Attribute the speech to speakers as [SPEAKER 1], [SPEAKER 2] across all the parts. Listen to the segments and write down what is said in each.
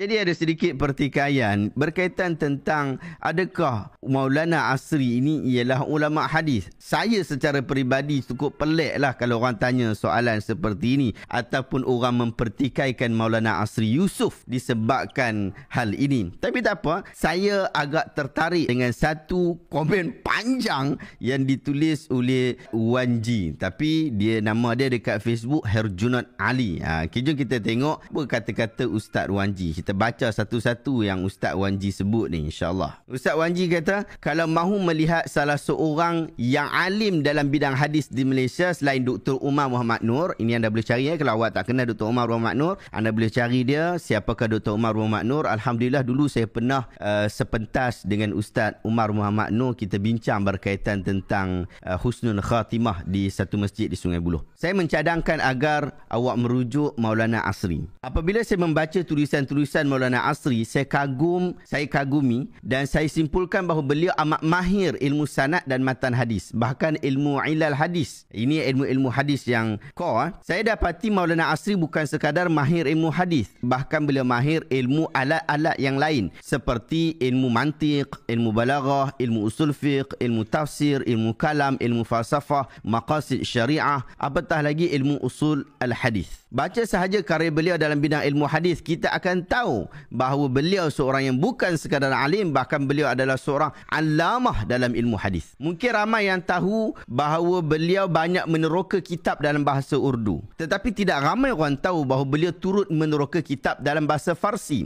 [SPEAKER 1] Jadi ada sedikit pertikaian berkaitan tentang adakah Maulana Asri ini ialah ulama hadis. Saya secara peribadi cukup pelik lah kalau orang tanya soalan seperti ini ataupun orang mempertikaikan Maulana Asri Yusof disebabkan hal ini. Tapi tak apa, saya agak tertarik dengan satu komen panjang yang ditulis oleh Wan Ji. Tapi nama dia dekat Facebook Herjunat Ali. Jom kita tengok apa kata-kata Ustaz Wan Ji. Kita baca satu-satu yang Ustaz Wan Ji sebut ni, insyaAllah. Ustaz Wan Ji kata, kalau mahu melihat salah seorang yang alim dalam bidang hadis di Malaysia selain Dr. Umar Muhammad Nur, ini anda boleh cari kalau awak tak kenal Dr. Umar Muhammad Nur, anda boleh cari dia siapakah Dr. Umar Muhammad Nur. Alhamdulillah dulu saya pernah sepentas dengan Ustaz Umar Muhammad Nur, kita bincang berkaitan tentang husnul khatimah di satu masjid di Sungai Buloh. Saya mencadangkan agar awak merujuk Maulana Asri. Apabila saya membaca tulisan-tulisan Maulana Asri, saya kagumi dan saya simpulkan bahawa beliau amat mahir ilmu sanad dan matan hadis, bahkan ilmu ilal hadis. Ini ilmu-ilmu hadis yang core. Saya dapati Maulana Asri bukan sekadar mahir ilmu hadis, bahkan beliau mahir ilmu alat-alat yang lain seperti ilmu mantiq, ilmu balaghah, ilmu usul fiqh, ilmu tafsir, ilmu kalam, ilmu falsafah, maqasid syariah, apatah lagi ilmu usul al-hadis. Baca sahaja karya beliau dalam bidang ilmu hadis, kita akan tahu bahawa beliau seorang yang bukan sekadar alim, bahkan beliau adalah seorang alamah dalam ilmu hadis. Mungkin ramai yang tahu bahawa beliau banyak meneroka kitab dalam bahasa Urdu, tetapi tidak ramai orang tahu bahawa beliau turut meneroka kitab dalam bahasa Farsi.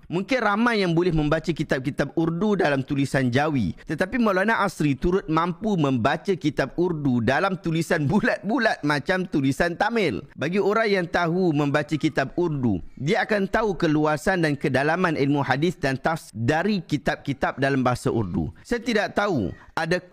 [SPEAKER 1] Mungkin ramai yang boleh membaca kitab-kitab Urdu dalam tulisan Jawi, tetapi Maulana Asri turut mampu membaca kitab Urdu dalam tulisan bulat-bulat macam tulisan Tamil. Bagi orang yang tahu membaca kitab Urdu, dia akan tahu keluasan dan kedalaman ilmu hadis dan tafsir dari kitab-kitab dalam bahasa Urdu. Saya tidak tahu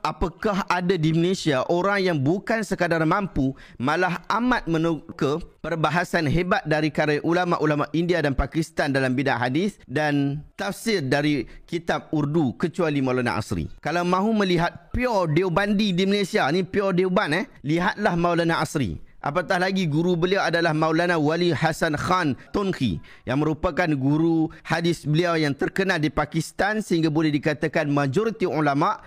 [SPEAKER 1] apakah ada di Malaysia orang yang bukan sekadar mampu, malah amat meneroka perbahasan hebat dari karya ulama-ulama India dan Pakistan dalam bidang hadis dan tafsir dari kitab Urdu kecuali Maulana Asri. Kalau mahu melihat pure Deobandi di Malaysia, ni pure Deoban, lihatlah Maulana Asri. Apatah lagi guru beliau adalah Maulana Wali Hasan Khan Tunki, yang merupakan guru hadis beliau yang terkenal di Pakistan sehingga boleh dikatakan majoriti ulama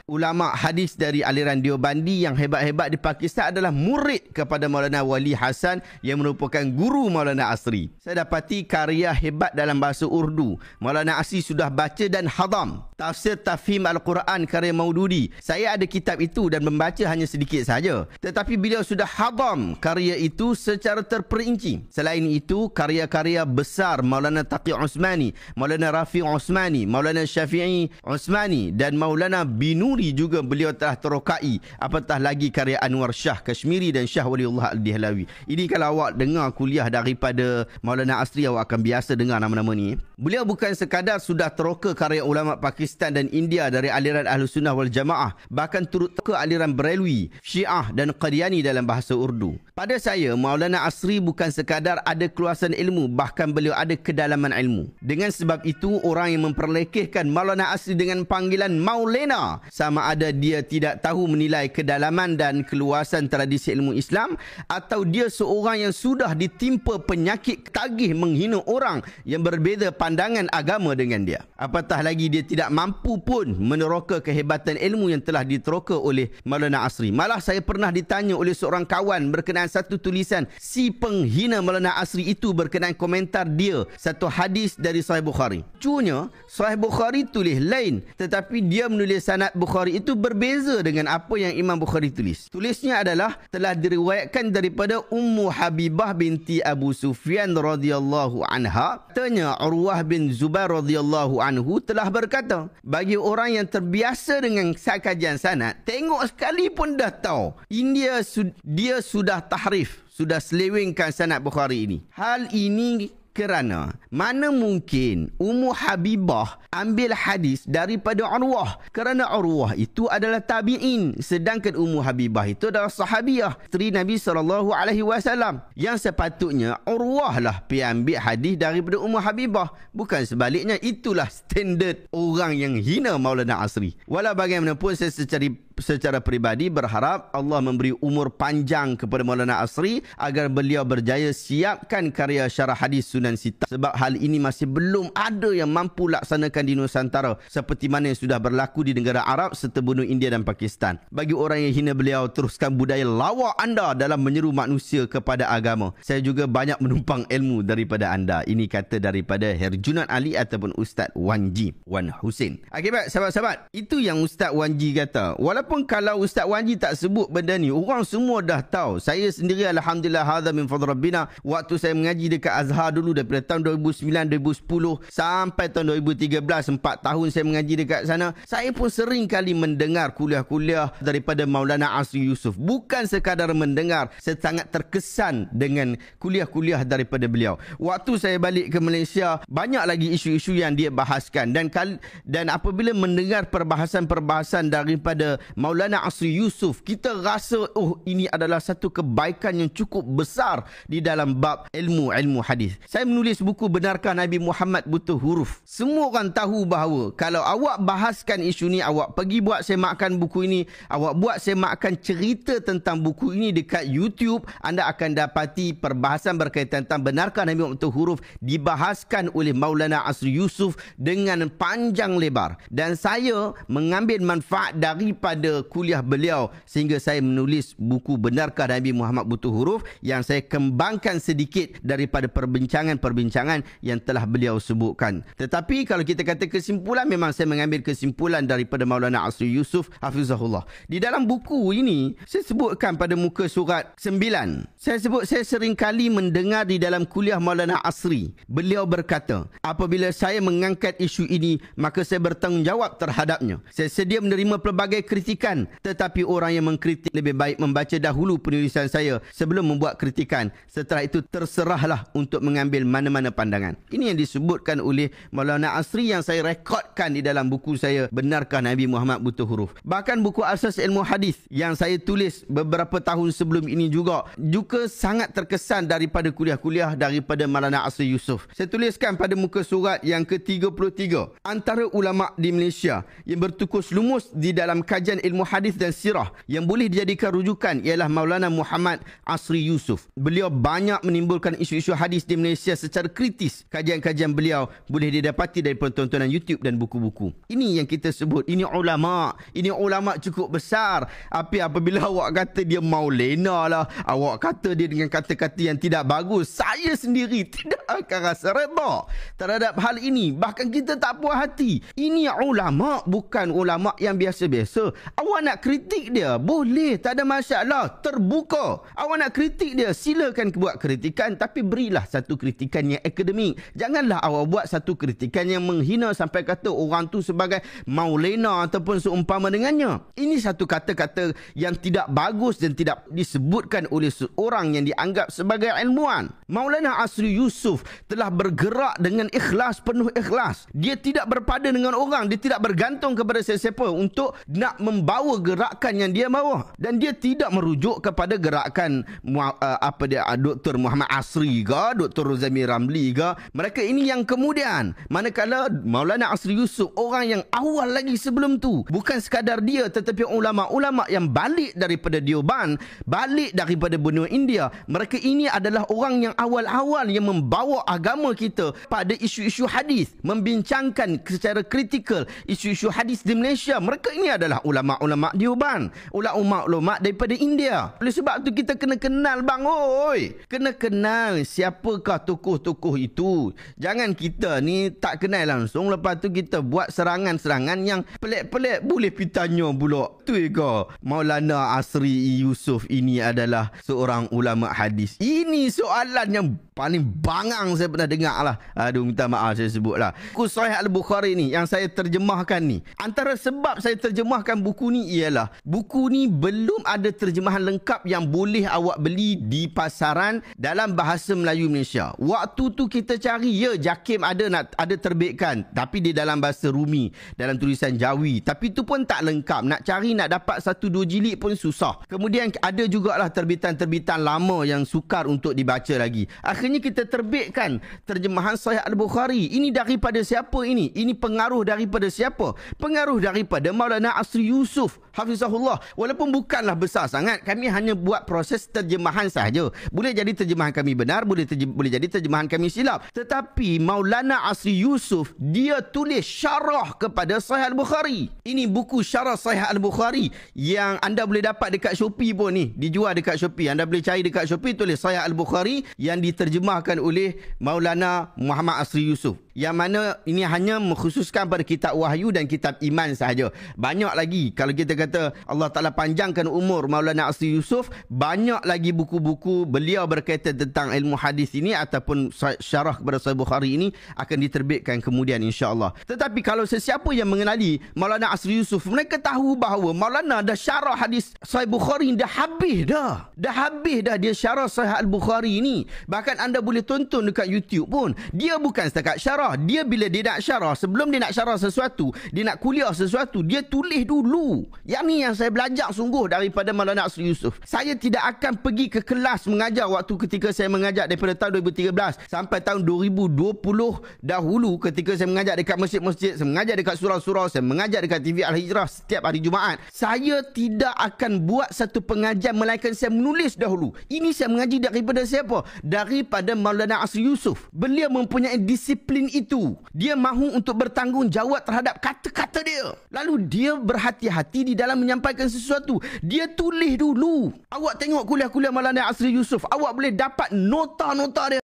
[SPEAKER 1] hadis dari aliran Deobandi yang hebat-hebat di Pakistan adalah murid kepada Maulana Wali Hasan yang merupakan guru Maulana Asri. Saya dapati karya hebat dalam bahasa Urdu Maulana Asri sudah baca dan hadam. Tafsir Tafhim Al-Quran karya Maududi, saya ada kitab itu dan membaca hanya sedikit saja, tetapi beliau sudah hadam karya itu secara terperinci. Selain itu, karya-karya besar Maulana Taqi Osmani, Maulana Rafi Osmani, Maulana Syafi'i Osmani dan Maulana Binuri juga beliau telah terokai. Apatah lagi karya Anwar Shah Kashmiri dan Shah Waliullah Al-Dihlawi. Ini kalau awak dengar kuliah daripada Maulana Asri, awak akan biasa dengar nama-nama ni. Beliau bukan sekadar sudah teroka karya ulama Pakistan dan India dari aliran Ahlus Sunnah wal Jamaah, bahkan turut ke aliran Berelwi, Syiah dan Qadiani dalam bahasa Urdu. Pada saya, Maulana Asri bukan sekadar ada keluasan ilmu, bahkan beliau ada kedalaman ilmu. Dengan sebab itu, orang yang memperlekehkan Maulana Asri dengan panggilan Maulana, sama ada dia tidak tahu menilai kedalaman dan keluasan tradisi ilmu Islam, atau dia seorang yang sudah ditimpa penyakit tagih menghina orang yang berbeza pandangan agama dengan dia. Apatah lagi dia tidak mampu pun meneroka kehebatan ilmu yang telah diteroka oleh Maulana Asri. Malah saya pernah ditanya oleh seorang kawan berkenaan satu tulisan si penghina Maulana Asri itu berkenaan komentar dia satu hadis dari Sahih Bukhari. Lucunya, Sahih Bukhari tulis lain, tetapi dia menulis sanad Bukhari itu berbeza dengan apa yang Imam Bukhari tulis. Tulisnya adalah telah diriwayatkan daripada Ummu Habibah binti Abu Sufyan radhiyallahu anha. Tanya Urwah bin Zubair radhiyallahu anhu telah berkata, bagi orang yang terbiasa dengan kajian sanad, tengok sekali pun dah tahu dia sudah tahrif, sudah selewengkan sanad Bukhari ini. Hal ini kerana mana mungkin Ummu Habibah ambil hadis daripada Urwah, kerana Urwah itu adalah tabi'in, sedangkan Ummu Habibah itu adalah sahabiah, isteri Nabi SAW, yang sepatutnya Urwah lah pergi ambil hadis daripada Ummu Habibah, bukan sebaliknya. Itulah standard orang yang hina Maulana Asri. Walau bagaimanapun, saya secara peribadi berharap Allah memberi umur panjang kepada Maulana Asri agar beliau berjaya siapkan karya syarah hadis Sunan Sittah, sebab hal ini masih belum ada yang mampu laksanakan di Nusantara seperti mana yang sudah berlaku di negara Arab serta benua India dan Pakistan. Bagi orang yang hina beliau, teruskan budaya lawak anda dalam menyeru manusia kepada agama. Saya juga banyak menumpang ilmu daripada anda. Ini kata daripada Herjunat Ali ataupun Ustaz Wan Hussein. Okey baik, sahabat-sahabat, itu yang Ustaz Wan kata. Walaupun kalau Ustaz Wan tak sebut benda ni, orang semua dah tahu. Saya sendiri alhamdulillah hadza min fadl rabbina, waktu saya mengaji dekat Azhar dulu daripada tahun 2009 2010 sampai tahun 2013, 4 tahun saya mengaji dekat sana, saya pun sering kali mendengar kuliah-kuliah daripada Maulana Asri Yusof. Bukan sekadar mendengar, saya sangat terkesan dengan kuliah-kuliah daripada beliau. Waktu saya balik ke Malaysia, banyak lagi isu-isu yang dia bahaskan, dan apabila mendengar perbahasan-perbahasan daripada Maulana Asri Yusof, kita rasa ini adalah satu kebaikan yang cukup besar di dalam bab ilmu hadis. Saya menulis buku Benarkah Nabi Muhammad Butuh Huruf. Semua orang tahu bahawa kalau awak bahaskan isu ni, awak pergi buat semakan buku ini, awak buat semakan cerita tentang buku ini dekat YouTube, anda akan dapati perbahasan berkaitan tentang benarkah Nabi Muhammad Butuh Huruf dibahaskan oleh Maulana Asri Yusof dengan panjang lebar. Dan saya mengambil manfaat daripada kuliah beliau sehingga saya menulis buku Benarkah Nabi Muhammad Butuh Huruf, yang saya kembangkan sedikit daripada perbincangan-perbincangan yang telah beliau sebutkan. Tetapi kalau kita kata kesimpulan, memang saya mengambil kesimpulan daripada Maulana Asri Yusof hafizahullah. Di dalam buku ini saya sebutkan pada muka surat 9, saya sering kali mendengar di dalam kuliah Maulana Asri, beliau berkata, apabila saya mengangkat isu ini, maka saya bertanggungjawab terhadapnya. Saya sedia menerima pelbagai kritikan, tetapi orang yang mengkritik lebih baik membaca dahulu penulisan saya sebelum membuat kritikan. Setelah itu terserahlah untuk mengambil mana-mana pandangan. Ini yang disebutkan oleh Maulana Asri yang saya rekodkan di dalam buku saya Benarkah Nabi Muhammad Butuh Huruf. Bahkan buku Asas Ilmu Hadis yang saya tulis beberapa tahun sebelum ini juga sangat terkesan daripada kuliah-kuliah daripada Maulana Asri Yusof. Saya tuliskan pada muka surat yang ke-33, antara ulama di Malaysia yang bertukus lumus di dalam kajian ilmu hadis dan sirah yang boleh dijadikan rujukan ialah Maulana Muhammad Asri Yusof. Beliau banyak menimbulkan isu-isu hadis di Malaysia secara kritis. Kajian-kajian beliau boleh didapati dari tontonan YouTube dan buku-buku. Ini yang kita sebut, ini ulama. Ini ulama cukup besar. Apabila awak kata dia maulena lah, awak kata dia dengan kata-kata yang tidak bagus, saya sendiri tidak akan rasa redha terhadap hal ini. Bahkan kita tak puas hati. Ini ulama, bukan ulama yang biasa-biasa. Awak nak kritik dia, boleh, tak ada masalah, terbuka. Awak nak kritik dia, silakan buat kritikan, tapi berilah satu kritikan yang akademik. Janganlah awak buat satu kritikan yang menghina sampai kata orang tu sebagai maulena ataupun seumpama dengannya. Ini satu kata-kata yang tidak bagus dan tidak disebutkan oleh seorang yang dianggap sebagai ilmuwan. Maulana Asri Yusof telah bergerak dengan ikhlas, penuh ikhlas. Dia tidak berpada dengan orang, dia tidak bergantung kepada sesiapa untuk nak membawa gerakan yang dia bawa, dan dia tidak merujuk kepada gerakan Dr. Muhammad Asri ke, Dr. Rozami Ramli ke. Mereka ini yang kemudian. Manakala Maulana Asri Yusof orang yang awal lagi sebelum tu. Bukan sekadar dia, tetapi ulama-ulama yang balik daripada Dioban, balik daripada benua India. Mereka ini adalah orang yang awal-awal yang membawa agama kita pada isu-isu hadis, membincangkan secara kritikal isu-isu hadis di Malaysia. Mereka ini adalah ulama-ulama Dioban, ulama-ulama daripada India. Oleh sebab tu kita kena kenal bang, kena kenal siapakah tokoh-tokoh itu. Jangan kita ni tak kenal langsung, lepas tu kita buat serangan-serangan yang pelik-pelik. Boleh pitanya pula tu ke Maulana Asri Yusof ini adalah seorang ulama hadis. Ini soalan yang paling bangang saya pernah dengar lah. Aduh, minta maaf saya sebut lah. Buku Sahih Al-Bukhari ni yang saya terjemahkan ni, antara sebab saya terjemahkan buku ni ialah buku ni belum ada terjemahan lengkap yang boleh awak beli di pasaran dalam bahasa Melayu Malaysia. Waktu tu kita cari, ya JAKIM ada terbitkan, tapi di dalam bahasa Rumi, dalam tulisan Jawi, tapi tu pun tak lengkap. Nak cari, nak dapat 1-2 jilid pun susah. Kemudian ada jugalah terbitan-terbitan lama yang sukar untuk dibaca lagi. Akhirnya kita terbitkan terjemahan Sahih Al-Bukhari. Ini daripada siapa ini? Ini pengaruh daripada siapa? Pengaruh daripada Maulana Asri Yusof. hafizahullah. Walaupun bukanlah besar sangat, kami hanya buat proses terjemahan sahaja. Boleh jadi terjemahan kami benar, boleh jadi terjemahan kami silap. Tetapi Maulana Asri Yusof, dia tulis syarah kepada Sahih Al-Bukhari. Ini buku syarah Sahih Al-Bukhari yang anda boleh dapat dekat Shopee pun ni. Dijual dekat Shopee. Anda boleh cari dekat Shopee, tulis Sahih Al-Bukhari yang diterjemahkan oleh Maulana Muhammad Asri Yusof. Yang mana ini hanya mengkhususkan pada kitab wahyu dan kitab iman sahaja. Banyak lagi, kalau kita kata Allah Ta'ala panjangkan umur Maulana Asri Yusof, banyak lagi buku-buku beliau berkaitan tentang ilmu hadis ini ataupun syarah kepada Sahih Bukhari ini akan diterbitkan kemudian insya-Allah. Tetapi kalau sesiapa yang mengenali Maulana Asri Yusof, mereka tahu bahawa Maulana dah syarah hadis Sahih Bukhari dah habis dah. Dah habis dah dia syarah Sahih Al-Bukhari ini. Bahkan anda boleh tonton dekat YouTube pun. Dia bukan setakat syarah. Dia bila dia nak syarah, sebelum dia nak syarah sesuatu, dia nak kuliah sesuatu, dia tulis dulu. Yang ni yang saya belajar sungguh daripada Maulana Asri Yusof. Saya tidak akan pergi ke kelas mengajar waktu ketika saya mengajar daripada tahun 2013 sampai tahun 2020 dahulu, ketika saya mengajar dekat masjid-masjid, saya mengajar dekat surau-surau, saya mengajar dekat TV Al-Hijrah setiap hari Jumaat. Saya tidak akan buat satu pengajian melainkan saya menulis dahulu. Ini saya mengaji daripada siapa? Daripada Maulana Asri Yusof. Beliau mempunyai disiplin itu. Dia mahu untuk bertanggungjawab terhadap kata-kata dia. Lalu dia berhati-hati di dalam menyampaikan sesuatu. Dia tulis dulu. Awak tengok kuliah-kuliah Maulana Asri Yusof, awak boleh dapat nota-nota dia.